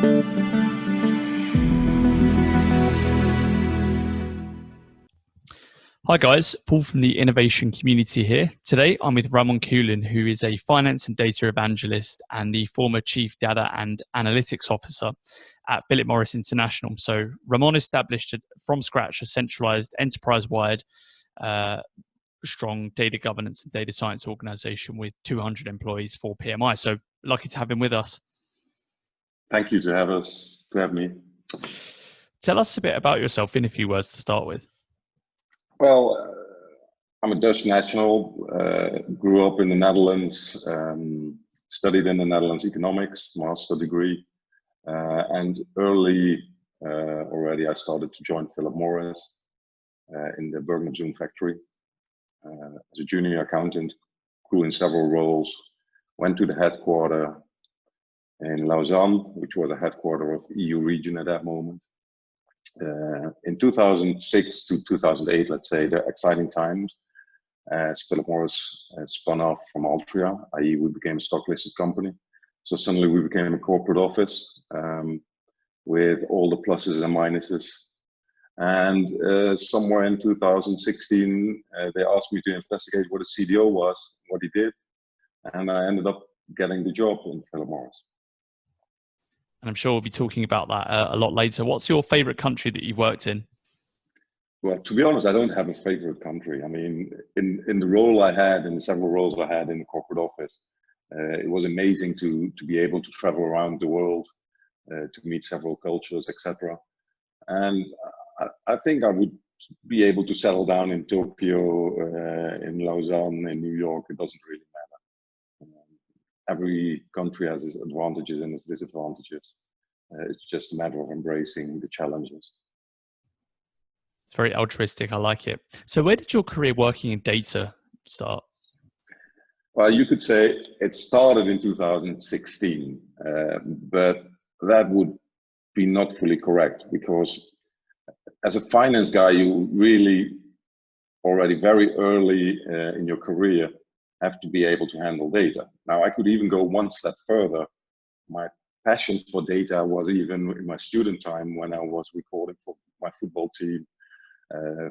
Hi guys, Paul from the innovation community here. Today I'm with Ramon Keulen, who is a finance and data evangelist and the former chief data and analytics officer at Phillip Morris International. So Ramon established from scratch a centralized enterprise-wide strong data governance and data science organization with 200 employees for PMI. So lucky to have him with us. Thank you to have me. Tell us a bit about yourself in a few words to start with. Well, I'm a Dutch national, grew up in the Netherlands, studied in the Netherlands economics, master degree, and early already I started to join Phillip Morris in the Bergen Zoom factory as a junior accountant, grew in several roles, went to the headquarter in Lausanne, which was a headquarter of the EU region at that moment. In 2006 to 2008, let's say, the exciting times, as Phillip Morris spun off from Altria, i.e. we became a stock-listed company. So suddenly we became a corporate office with all the pluses and minuses. And somewhere in 2016, they asked me to investigate what a CDO was, what he did, and I ended up getting the job in Phillip Morris. And I'm sure we'll be talking about that a lot later. What's your favorite country that you've worked in? Well, to be honest, I don't have a favorite country. I mean, in the role I had, in the several roles I had in the corporate office, it was amazing to be able to travel around the world, to meet several cultures, etc. And I think I would be able to settle down in Tokyo, in Lausanne, in New York. It doesn't really matter. Every country has its advantages and its disadvantages. It's just a matter of embracing the challenges. It's very altruistic. I like it. So where did your career working in data start? Well, you could say it started in 2016, but that would be not fully correct, because as a finance guy, you really already very early in your career have to be able to handle data. Now, I could even go one step further. My passion for data was even in my student time when I was recording for my football team,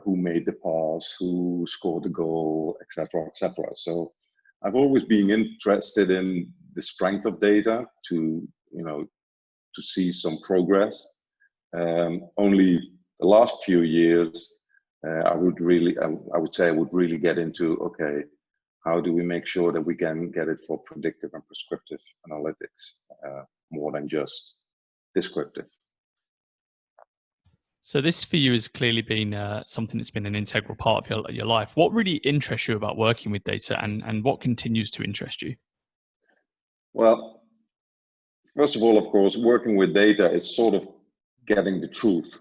who made the pass, who scored the goal, etc., etc. So I've always been interested in the strength of data to see some progress. Only the last few years, I would say I would really get into, okay, how do we make sure that we can get it for predictive and prescriptive analytics more than just descriptive? So this for you has clearly been something that's been an integral part of your life. What really interests you about working with data, and what continues to interest you? Well, first of all, of course, working with data is sort of getting the truth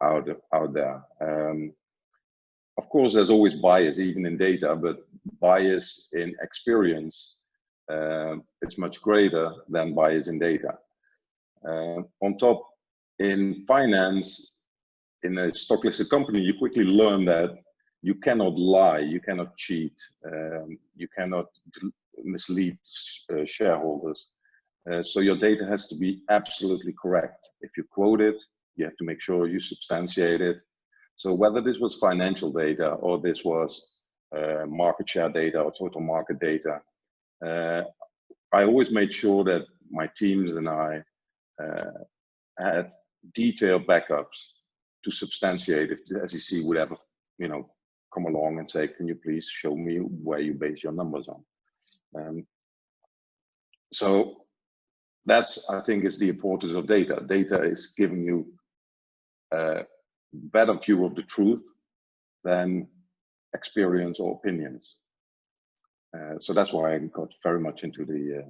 out there. Of course, there's always bias, even in data, but bias in experience is much greater than bias in data. On top, in finance, in a stock-listed company, you quickly learn that you cannot lie, you cannot cheat, you cannot mislead shareholders. So your data has to be absolutely correct. If you quote it, you have to make sure you substantiate it. So whether this was financial data or this was market share data or total market data, I always made sure that my teams and I had detailed backups to substantiate if the SEC would ever, come along and say, "Can you please show me where you base your numbers on?" So that's, I think, is the importance of data. Data is giving you better view of the truth than experience or opinions. So that's why I got very much into the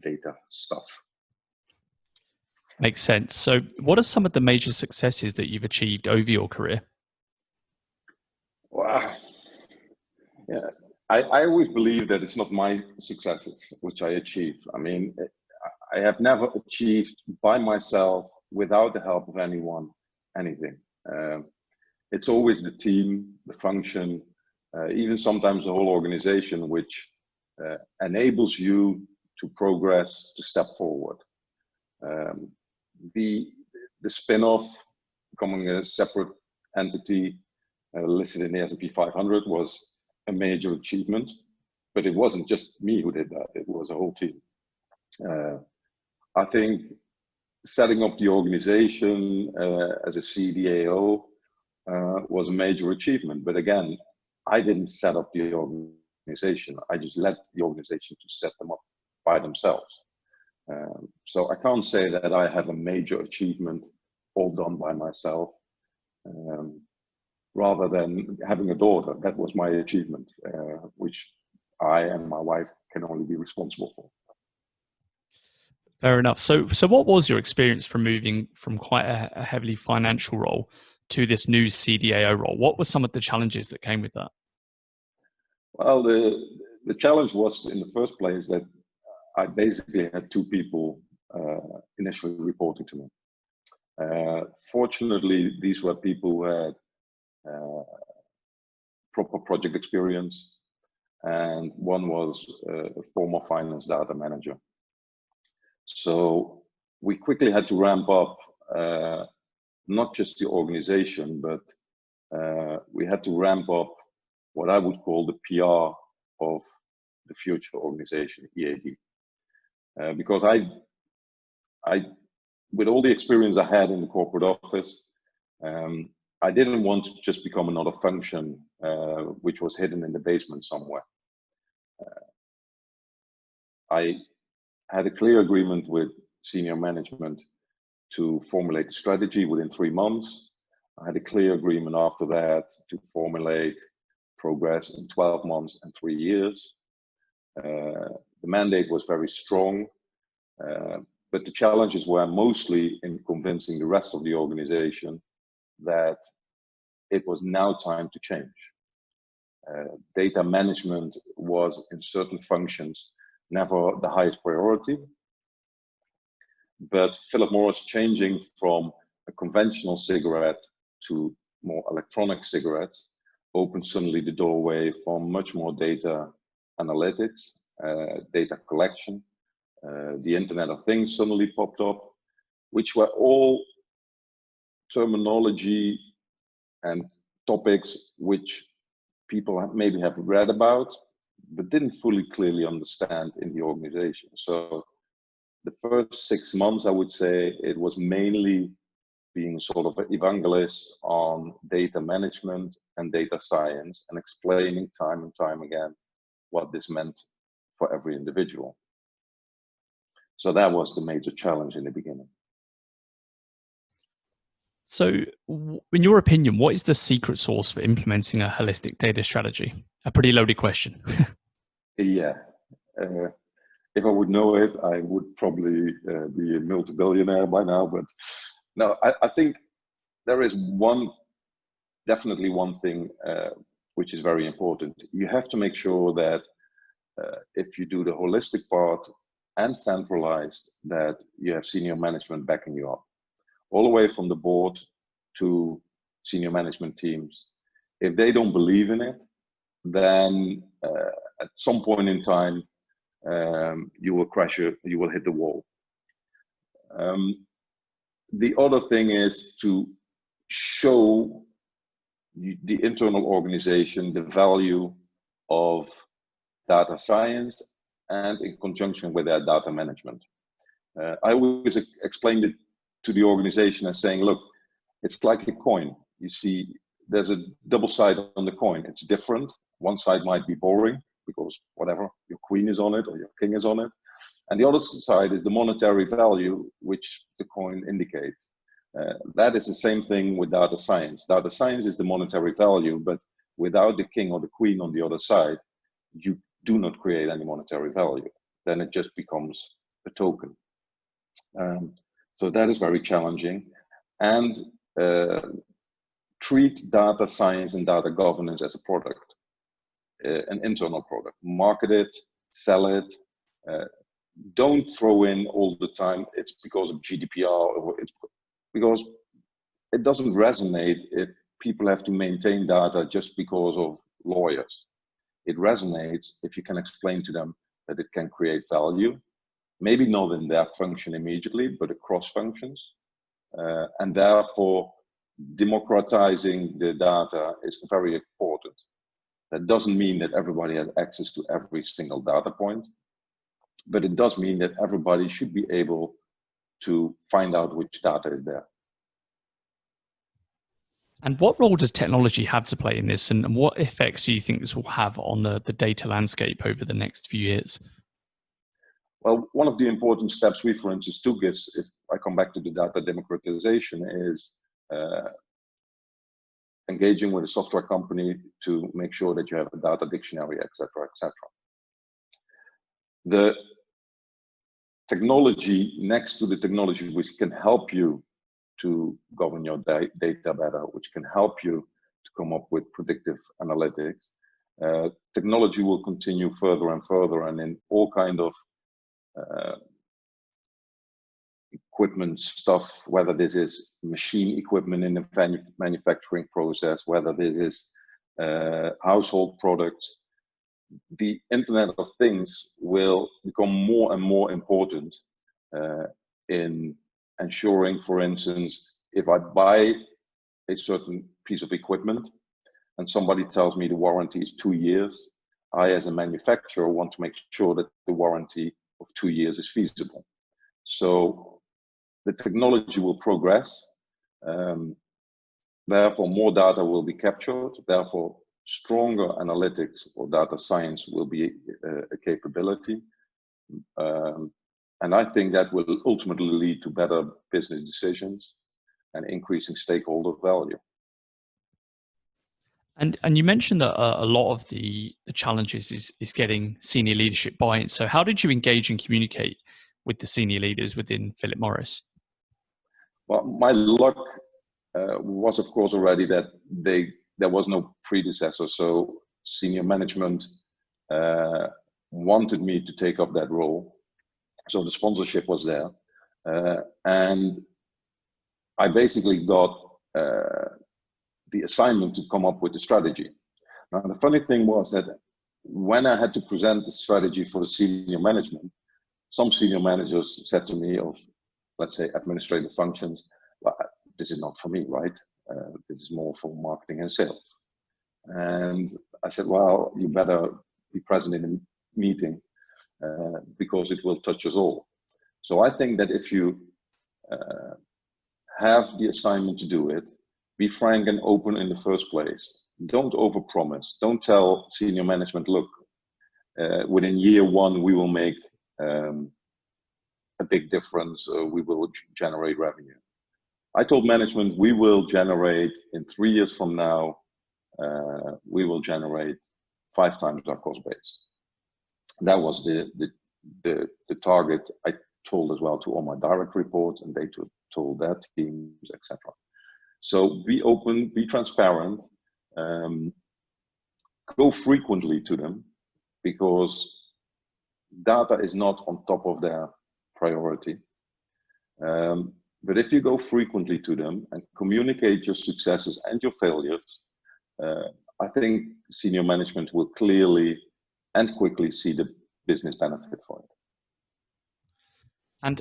data stuff. Makes sense. So what are some of the major successes that you've achieved over your career? Wow. Yeah, I always believe that it's not my successes which I achieve. I mean, I have never achieved by myself, without the help of anyone, anything. It's always the team, the function, even sometimes the whole organization, which enables you to progress, to step forward. the spin-off, becoming a separate entity listed in the S&P 500 was a major achievement, but it wasn't just me who did that, it was a whole team. I think setting up the organization as a CDAO was a major achievement, but again, I didn't set up the organization, I just led the organization to set them up by themselves. So I can't say that I have a major achievement all done by myself. Rather than having a daughter, that was my achievement, which I and my wife can only be responsible for. Fair enough. So what was your experience from moving from quite a heavily financial role to this new CDAO role? What were some of the challenges that came with that? Well, the challenge was, in the first place, that I basically had two people initially reporting to me. Fortunately, these were people who had proper project experience, and one was a former finance data manager. So we quickly had to ramp up not just the organization, but we had to ramp up what I would call the PR of the future organization, EAD. Because I, with all the experience I had in the corporate office, I didn't want to just become another function which was hidden in the basement somewhere. I had a clear agreement with senior management to formulate a strategy within 3 months. I had a clear agreement after that to formulate progress in 12 months and 3 years. The mandate was very strong, but the challenges were mostly in convincing the rest of the organization that it was now time to change. Data management was, in certain functions, never the highest priority. But Phillip Morris changing from a conventional cigarette to more electronic cigarettes opened suddenly the doorway for much more data analytics, data collection. The Internet of Things suddenly popped up, which were all terminology and topics which people maybe have read about, but didn't fully clearly understand in the organization. So the first 6 months, I would say, it was mainly being sort of an evangelist on data management and data science and explaining time and time again what this meant for every individual. So that was the major challenge in the beginning. So in your opinion, what is the secret sauce for implementing a holistic data strategy? A pretty loaded question. Yeah. If I would know it, I would probably be a multi-billionaire by now. But no, I think there is definitely one thing which is very important. You have to make sure that if you do the holistic part and centralized, that you have senior management backing you up, all the way from the board to senior management teams. If they don't believe in it, then at some point in time, you will crash it, you will hit the wall. The other thing is to show the internal organization the value of data science and in conjunction with that data management. I always explained it to the organization as saying, look, it's like a coin. You see, there's a double side on the coin. It's different. One side might be boring because whatever, your queen is on it or your king is on it. And the other side is the monetary value, which the coin indicates. That is the same thing with data science. Data science is the monetary value, but without the king or the queen on the other side, you do not create any monetary value. Then it just becomes a token. So that is very challenging. And treat data science and data governance as a product, an internal product. Market it, sell it. Don't throw in all the time, it's because of GDPR, or it's because it doesn't resonate if people have to maintain data just because of lawyers. It resonates if you can explain to them that it can create value, maybe not in their function immediately, but across functions. And therefore, democratizing the data is very important. That doesn't mean that everybody has access to every single data point, but it does mean that everybody should be able to find out which data is there. And what role does technology have to play in this, and what effects do you think this will have on the data landscape over the next few years? Well, one of the important steps we, for instance, took is, if I come back to the data democratization, is engaging with a software company to make sure that you have a data dictionary, etc., etc. The technology next to the technology which can help you to govern your data better, which can help you to come up with predictive analytics, technology will continue further and further, and in all kind of equipment stuff, whether this is machine equipment in the manufacturing process, whether this is household products, the Internet of Things will become more and more important in ensuring, for instance, if I buy a certain piece of equipment and somebody tells me the warranty is 2 years, I, as a manufacturer, want to make sure that the warranty of 2 years is feasible. So the technology will progress. Therefore, more data will be captured. Therefore, stronger analytics or data science will be a capability. And I think that will ultimately lead to better business decisions and increasing stakeholder value. And you mentioned that a lot of the challenges is getting senior leadership buy-in. So how did you engage and communicate with the senior leaders within Phillip Morris? Well, my luck was, of course, already that there was no predecessor. So senior management wanted me to take up that role. So the sponsorship was there. And I basically got the assignment to come up with the strategy. Now, the funny thing was that when I had to present the strategy for the senior management, some senior managers said to me of, let's say, administrative functions, well, this is not for me, right? This is more for marketing and sales. And I said, well, you better be present in the meeting because it will touch us all. So I think that if you have the assignment to do it, be frank and open in the first place. Don't overpromise. Don't tell senior management, look, within year one, we will make a big difference. We will generate revenue. I told management, we will generate, in 3 years from now, we will generate 5 times our cost base. That was the target I told as well to all my direct reports, and they told their teams, etc. So be open, be transparent, go frequently to them, because data is not on top of their priority. But if you go frequently to them and communicate your successes and your failures, I think senior management will clearly and quickly see the business benefit for it.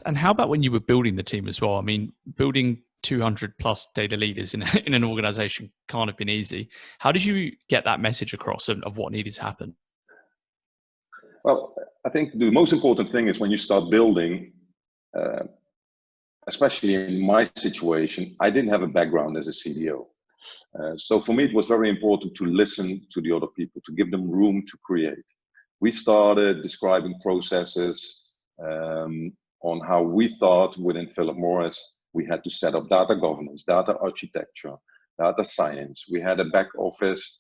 And how about when you were building the team as well? I mean, building 200 plus data leaders in an organization can't have been easy. How did you get that message across of what needed to happen? Well, I think the most important thing is when you start building, especially in my situation, I didn't have a background as a CDO. So for me, it was very important to listen to the other people, to give them room to create. We started describing processes on how we thought within Phillip Morris we had to set up data governance, data architecture, data science. We had a back office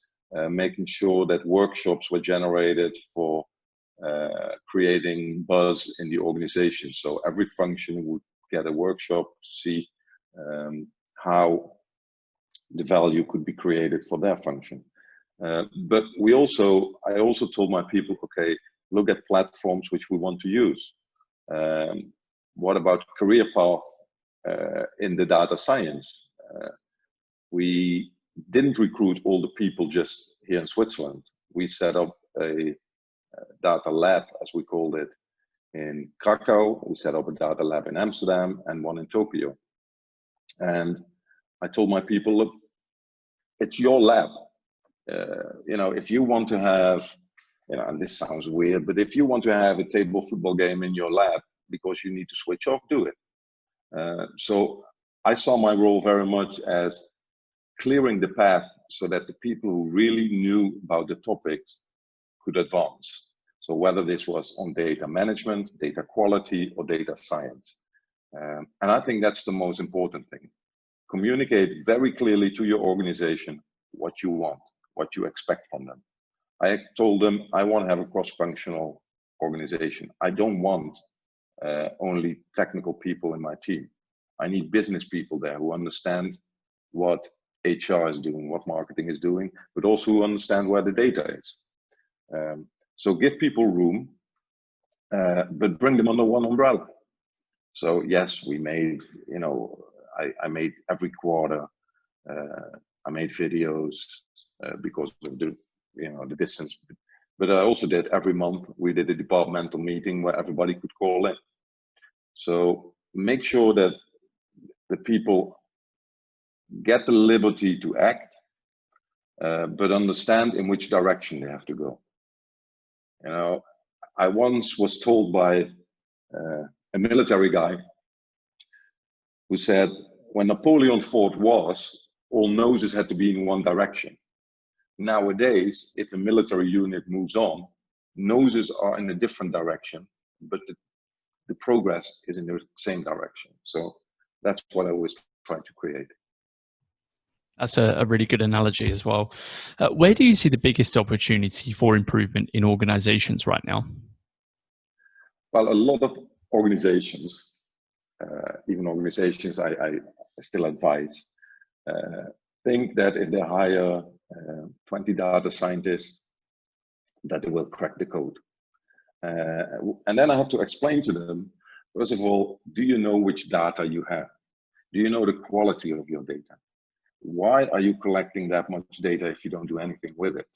making sure that workshops were generated for creating buzz in the organization. So every function would get a workshop to see how the value could be created for their function. But I also told my people, okay, look at platforms which we want to use. What about career path in the data science? We didn't recruit all the people just here in Switzerland. We set up a data lab, as we called it, in Krakow. We set up a data lab in Amsterdam and one in Tokyo. And I told my people, look, it's your lab. If you want to have, and this sounds weird, but if you want to have a table football game in your lab because you need to switch off, do it. So I saw my role very much as clearing the path so that the people who really knew about the topics could advance. So whether this was on data management, data quality, or data science. And I think that's the most important thing. Communicate very clearly to your organization what you want, what you expect from them. I told them I want to have a cross-functional organization. I don't want only technical people in my team. I need business people there who understand what HR is doing, what marketing is doing, but also who understand where the data is. So give people room, but bring them under one umbrella. So yes, we made, I made every quarter, I made videos because of the distance, but I also did every month. We did a departmental meeting where everybody could call in. So make sure that the people get the liberty to act, but understand in which direction they have to go. I once was told by a military guy who said, when Napoleon fought wars, all noses had to be in one direction. Nowadays, if a military unit moves on, noses are in a different direction, but the progress is in the same direction. So that's what I always try to create. That's a really good analogy as well. Where do you see the biggest opportunity for improvement in organizations right now? Well, a lot of organizations, even organizations I still advise, think that if they hire 20 data scientists, that they will crack the code. And then I have to explain to them, first of all, do you know which data you have? Do you know the quality of your data? Why are you collecting that much data if you don't do anything with it?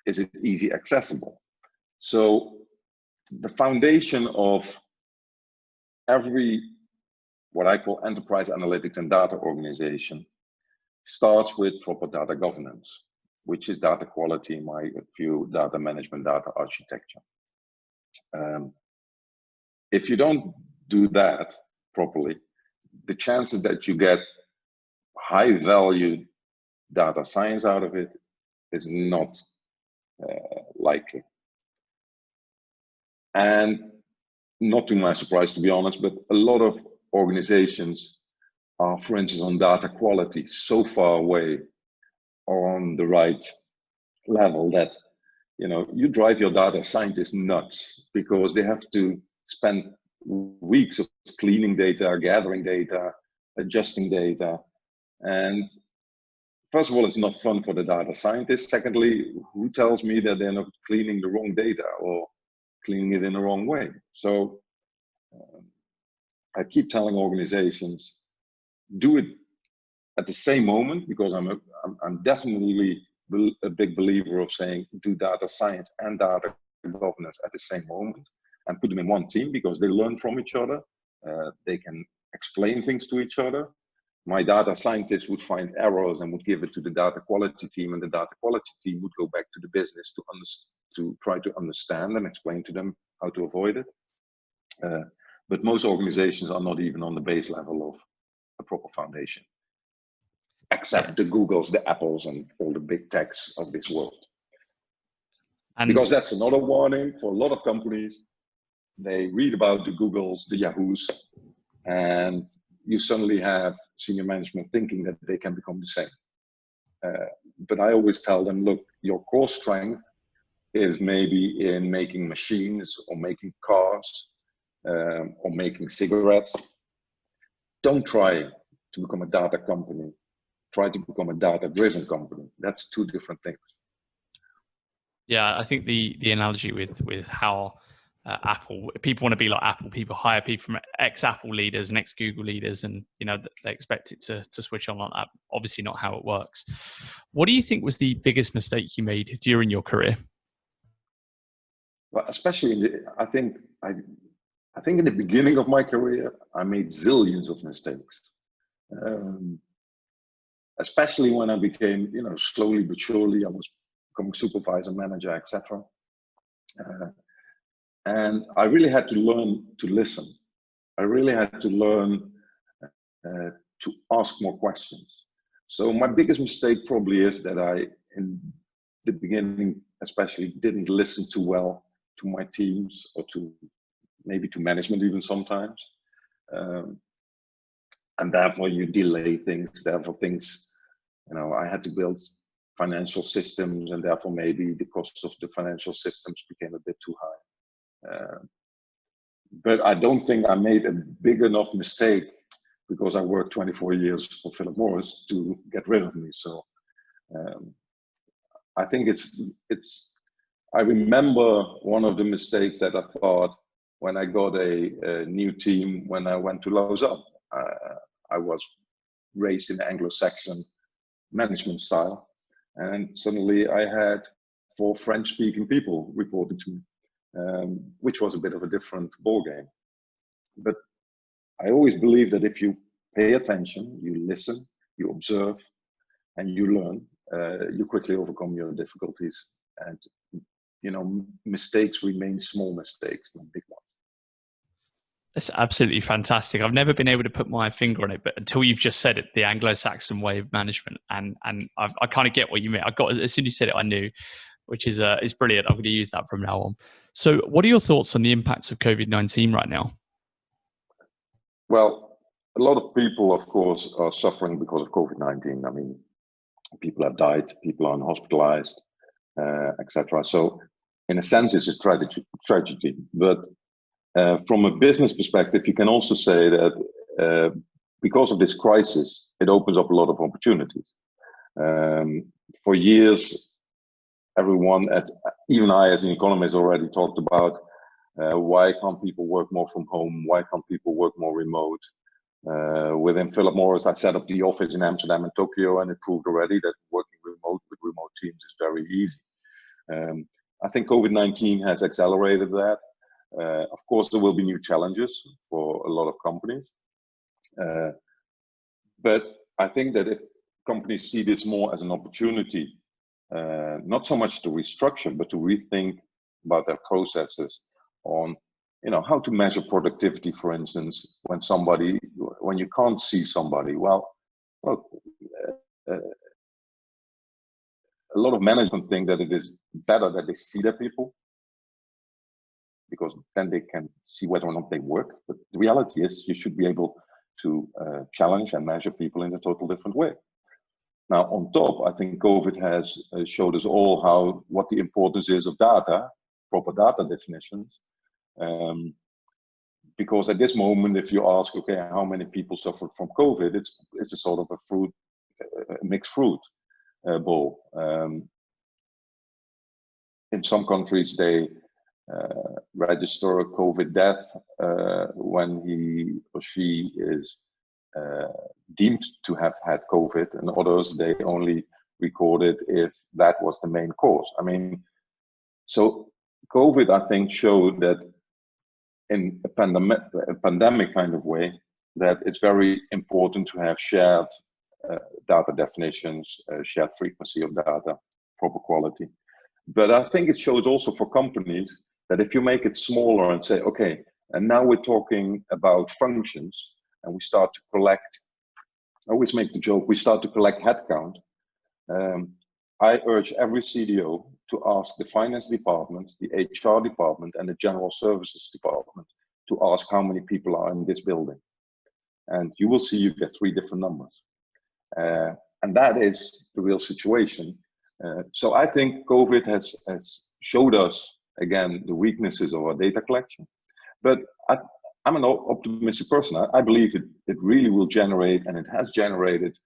Is it easy accessible? So the foundation of every, what I call enterprise analytics and data organization, starts with proper data governance, which is data quality, in my view, data management, data architecture. If you don't do that properly, the chances that you get high value data science out of it is not likely. And not to my surprise, to be honest, but a lot of organizations are, for instance, on data quality so far away or on the right level that you drive your data scientists nuts, because they have to spend weeks of cleaning data, gathering data, adjusting data. And first of all, it's not fun for the data scientists. Secondly, who tells me that they're not cleaning the wrong data or cleaning it in the wrong way? So I keep telling organizations, do it at the same moment, because I'm definitely a big believer of saying do data science and data governance at the same moment, and put them in one team, because they learn from each other. They can explain things to each other. My data scientists would find errors and would give it to the data quality team, and the data quality team would go back to the business to try to understand and explain to them how to avoid it. But most organizations are not even on the base level of a proper foundation, except the Googles, the Apples, and all the big techs of this world. And because that's another warning for a lot of companies. They read about the Googles, the Yahoos, and you suddenly have senior management thinking that they can become the same. But I always tell them, look, your core strength is maybe in making machines or making cars or making cigarettes. Don't try to become a data company. Try to become a data-driven company. That's two different things. Yeah, I think the analogy with how Apple, people want to be like Apple. People hire people from ex-Apple leaders and ex-Google leaders, and they expect it to switch on like that. Obviously, not how it works. What do you think was the biggest mistake you made during your career? Well, especially I think in the beginning of my career, I made zillions of mistakes. Especially when I became, slowly but surely, I was becoming supervisor, manager, etc. And I really had to learn to listen. I really had to learn to ask more questions. So my biggest mistake probably is that I, in the beginning especially, didn't listen too well to my teams, or to maybe to management even sometimes. And therefore you delay things, therefore things, I had to build financial systems, and therefore maybe the cost of the financial systems became a bit too high. But I don't think I made a big enough mistake, because I worked 24 years for Phillip Morris, to get rid of me. So I think I remember one of the mistakes that I thought when I got a new team, when I went to Lausanne. I was raised in the Anglo-Saxon management style, and suddenly I had 4 French-speaking people reporting to me, which was a bit of a different ballgame. But I always believe that if you pay attention, you listen, you observe, and you learn, you quickly overcome your difficulties. And mistakes remain small mistakes, not big ones. That's absolutely fantastic. I've never been able to put my finger on it, but until you've just said it, the Anglo-Saxon way of management, and I kind of get what you mean. I got, as soon as you said it, I knew, which is brilliant. I'm going to use that from now on. So, what are your thoughts on the impacts of COVID-19 right now? Well, a lot of people, of course, are suffering because of COVID-19. I mean, people have died, people are hospitalized, etc. So, in a sense, it's a tragedy. But from a business perspective, you can also say that because of this crisis, it opens up a lot of opportunities. For years, everyone, even I as an economist, already talked about why can't people work more from home? Why can't people work more remote? Within Phillip Morris, I set up the office in Amsterdam and Tokyo, and it proved already that working remote with remote teams is very easy. I think COVID-19 has accelerated that. Of course, there will be new challenges for a lot of companies. But I think that if companies see this more as an opportunity, not so much to restructure, but to rethink about their processes on, how to measure productivity, for instance, when you can't see somebody. Well, look, a lot of management think that it is better that they see their people, because then they can see whether or not they work. But the reality is you should be able to challenge and measure people in a total different way. Now, on top, I think COVID has showed us all what the importance is of data, proper data definitions. Because at this moment, if you ask, okay, how many people suffered from COVID, it's a sort of a mixed fruit bowl. In some countries, they register a COVID death when he or she is deemed to have had COVID, and others, they only record it if that was the main cause. I mean, so COVID, I think, showed that in a pandemic kind of way, that it's very important to have shared data definitions, shared frequency of data, proper quality. But I think it shows also for companies that if you make it smaller and say, okay, and now we're talking about functions, and we start to collect, I always make the joke, we start to collect headcount. I urge every CDO to ask the finance department, the HR department, and the general services department to ask how many people are in this building. And you will see you get 3 different numbers. And that is the real situation. So I think COVID has showed us, again, the weaknesses of our data collection. But I'm an optimistic person. I believe it really will generate, and it has generated,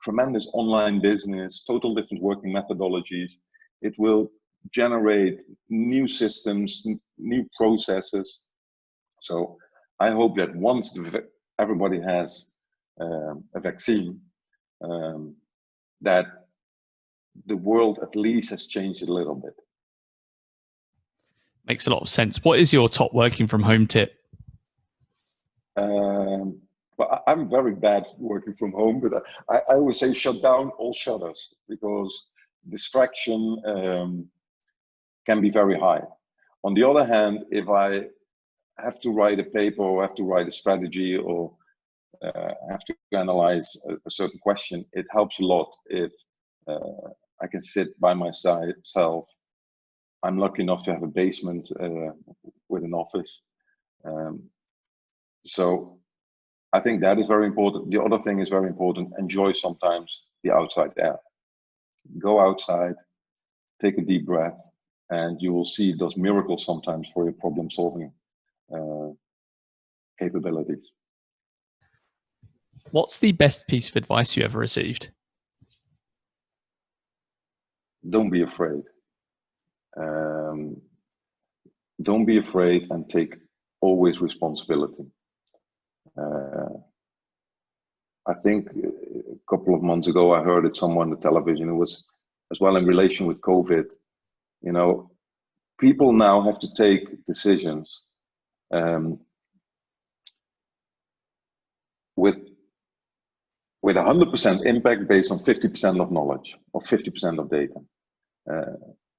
tremendous online business, total different working methodologies. It will generate new systems, new processes. So I hope that once everybody has a vaccine, that the world at least has changed a little bit. Makes a lot of sense. What is your top working from home tip? But I'm very bad working from home, but I always say shut down all shutters, because distraction can be very high. On the other hand, if I have to write a paper or have to write a strategy or have to analyze a certain question, it helps a lot if I can sit by myself. I'm lucky enough to have a basement with an office. So I think that is very important. The other thing is very important. Enjoy sometimes the outside air. Go outside, take a deep breath, and you will see those miracles sometimes for your problem solving capabilities. What's the best piece of advice you ever received? Don't be afraid. Don't be afraid and take always responsibility. I think a couple of months ago, I heard it somewhere on the television. It was as well in relation with COVID. You know, people now have to take decisions with 100% impact based on 50% of knowledge or 50% of data.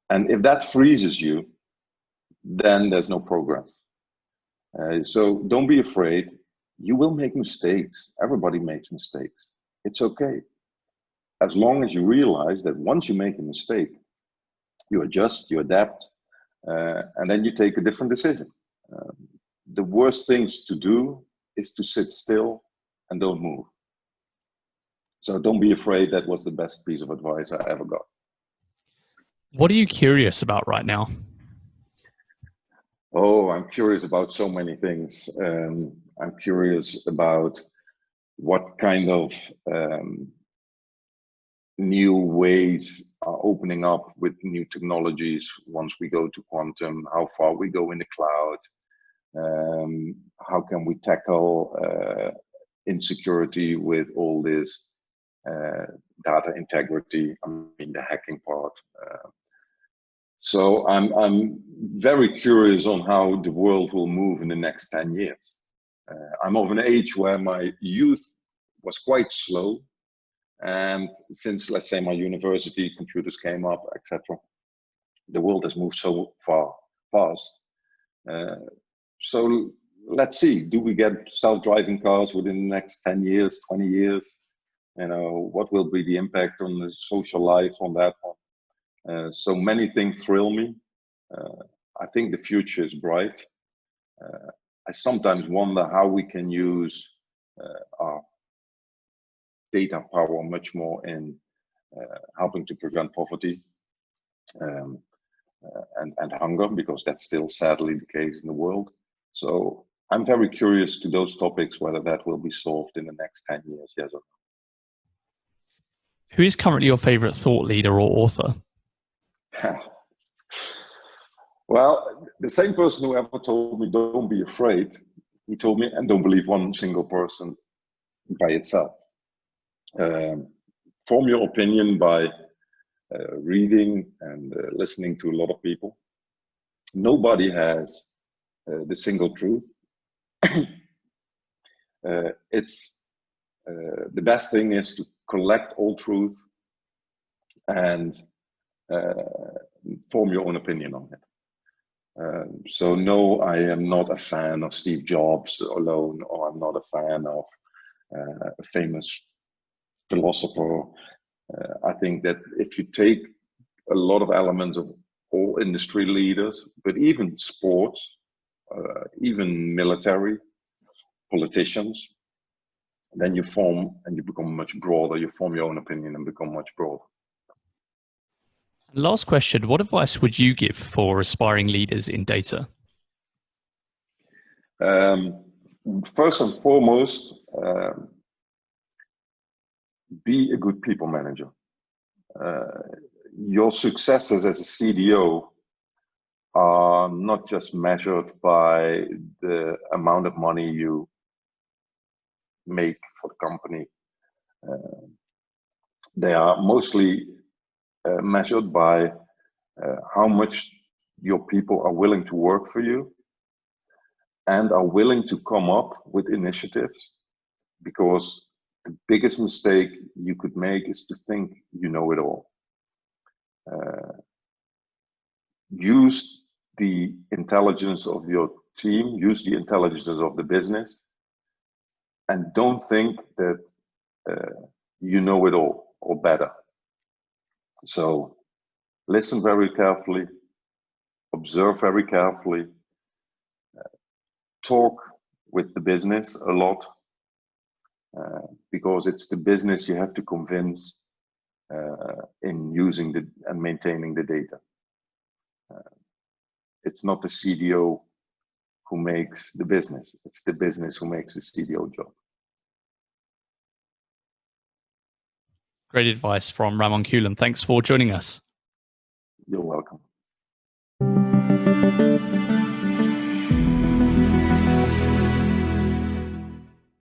And if that freezes you, then there's no progress. So don't be afraid. You will make mistakes. Everybody makes mistakes. It's okay. As long as you realize that once you make a mistake, you adjust, you adapt, and then you take a different decision. The worst things to do is to sit still and don't move. So don't be afraid. That was the best piece of advice I ever got. What are you curious about right now? Oh, I'm curious about so many things. I'm curious about what kind of new ways are opening up with new technologies once we go to quantum, how far we go in the cloud, how can we tackle insecurity with all this data integrity, I mean the hacking part. So I'm very curious on how the world will move in the next 10 years. I'm of an age where my youth was quite slow. And since, let's say, my university, computers came up, etc., the world has moved so fast. So let's see, do we get self-driving cars within the next 10 years, 20 years? You know, what will be the impact on the social life on that one? So many things thrill me. I think the future is bright. I sometimes wonder how we can use our data power much more in helping to prevent poverty and hunger, because that's still sadly the case in the world. So I'm very curious to those topics, whether that will be solved in the next 10 years, yes or no. Who is currently your favorite thought leader or author? Well, the same person who ever told me don't be afraid, he told me, and don't believe one single person by itself. Form your opinion by reading and listening to a lot of people. Nobody has the single truth. The best thing is to collect all truth and form your own opinion on it. So no, I am not a fan of Steve Jobs alone, or I'm not a fan of a famous philosopher. I think that if you take a lot of elements of all industry leaders, but even sports, even military, politicians, then you form and you become much broader. You form your own opinion and become much broader. Last question, what advice would you give for aspiring leaders in data? First and foremost, be a good people manager. Your successes as a CDO are not just measured by the amount of money you make for the company. They are mostly measured by how much your people are willing to work for you and are willing to come up with initiatives, because the biggest mistake you could make is to think you know it all. Use the intelligence of your team, use the intelligence of the business, and don't think that you know it all or better. So listen very carefully, observe very carefully, talk with the business a lot, because it's the business you have to convince in using and maintaining the data. It's not the CDO who makes the business, it's the business who makes the CDO job. Great advice from Ramon Keulen. Thanks for joining us. You're welcome.